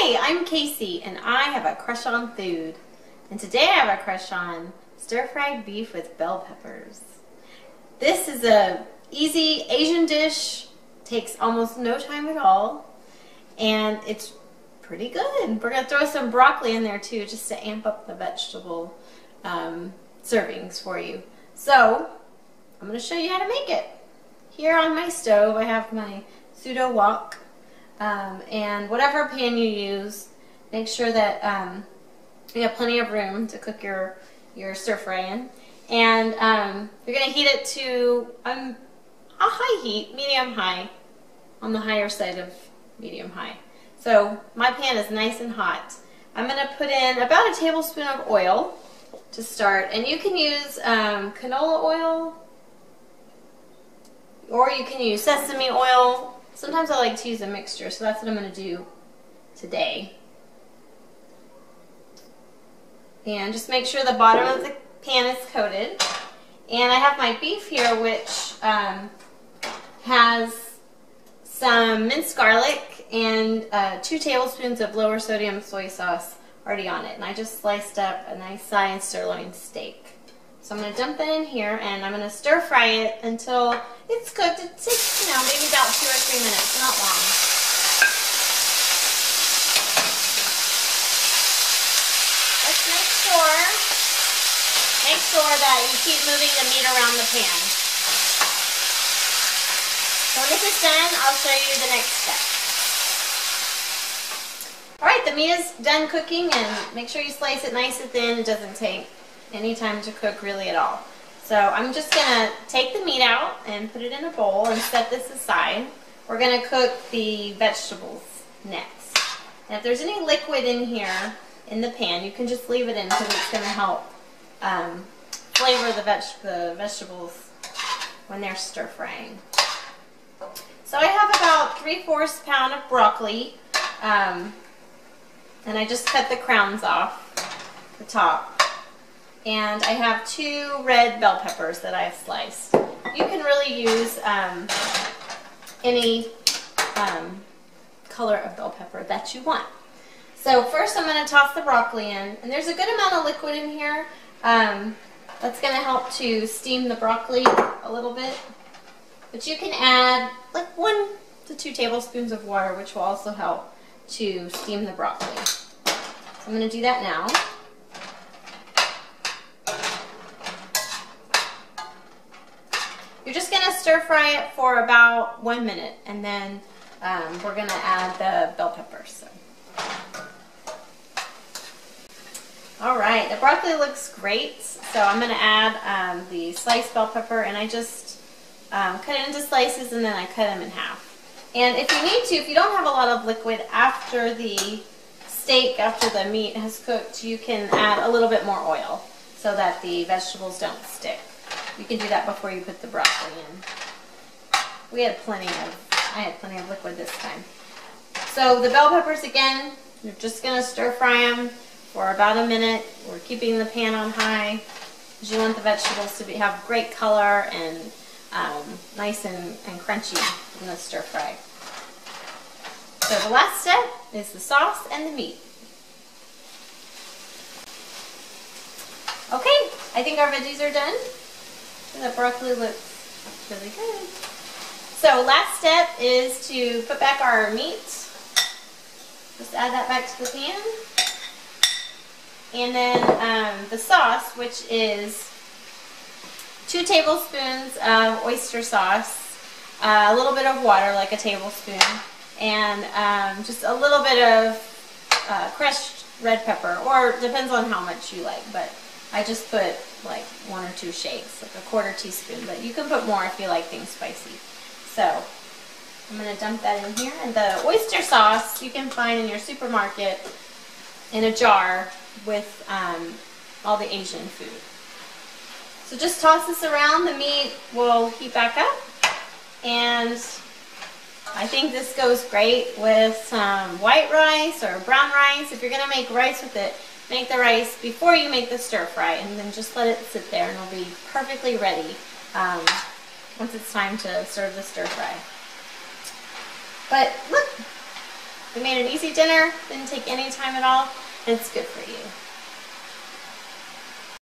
Hi, I'm Casey and I have a crush on food. And today I have a crush on stir-fried beef with bell peppers. This is a easy Asian dish, takes almost no time at all, and it's pretty good. We're going to throw some broccoli in there too just to amp up the vegetable servings for you. So I'm going to show you how to make it. Here on my stove I have my pseudo wok. And whatever pan you use, make sure that you have plenty of room to cook your stir fry in. And you're going to heat it to a high heat, medium high, on the higher side of medium high. So my pan is nice and hot. I'm going to put in about a tablespoon of oil to start, and you can use canola oil, or you can use sesame oil. Sometimes I like to use a mixture, so that's what I'm going to do today. And just make sure the bottom of the pan is coated. And I have my beef here, which has some minced garlic and 2 tablespoons of lower sodium soy sauce already on it. And I just sliced up a nice sized sirloin steak. So I'm going to dump that in here, and I'm going to stir fry it until it's cooked. It takes, maybe about 2 or 3 minutes, not long. Let's make sure that you keep moving the meat around the pan. So when this is done, I'll show you the next step. Alright, the meat is done cooking, and make sure you slice it nice and thin. It doesn't take any time to cook really at all. So I'm just going to take the meat out and put it in a bowl and set this aside. We're going to cook the vegetables next. And if there's any liquid in here in the pan, you can just leave it in because it's going to help flavor the vegetables when they're stir frying. So I have about 3/4 pound of broccoli, and I just cut the crowns off the top. And I have 2 red bell peppers that I've sliced. You can really use any color of bell pepper that you want. So first I'm going to toss the broccoli in. And there's a good amount of liquid in here. That's going to help to steam the broccoli a little bit. But you can add like 1 to 2 tablespoons of water, which will also help to steam the broccoli. So I'm going to do that now. You're just going to stir fry it for about 1 minute, and then we're going to add the bell peppers. So. Alright, the broccoli looks great, so I'm going to add the sliced bell pepper, and I just cut it into slices, and then I cut them in half. And if you need to, if you don't have a lot of liquid after the steak, after the meat has cooked, you can add a little bit more oil so that the vegetables don't stick. You can do that before you put the broccoli in. I had plenty of liquid this time. So the bell peppers, again, you're just going to stir fry them for about a minute. We're keeping the pan on high because you want the vegetables to have great color and nice and crunchy in the stir fry. So the last step is the sauce and the meat. Okay, I think our veggies are done. The broccoli looks really good. So last step is to put back our meat. Just add that back to the pan. And then the sauce, which is 2 tablespoons of oyster sauce, a little bit of water, like a tablespoon, and just a little bit of crushed red pepper, or depends on how much you like, but I just put like 1 or 2 shakes, like a 1/4 teaspoon, but you can put more if you like things spicy. So I'm going to dump that in here. And the oyster sauce you can find in your supermarket in a jar with all the Asian food. So just toss this around. The meat will heat back up, and I think this goes great with some white rice or brown rice. If you're going to make rice with it, make the rice before you make the stir fry, and then just let it sit there, and it'll be perfectly ready once it's time to serve the stir fry. But look, We made an easy dinner, didn't take any time at all, and it's good for you.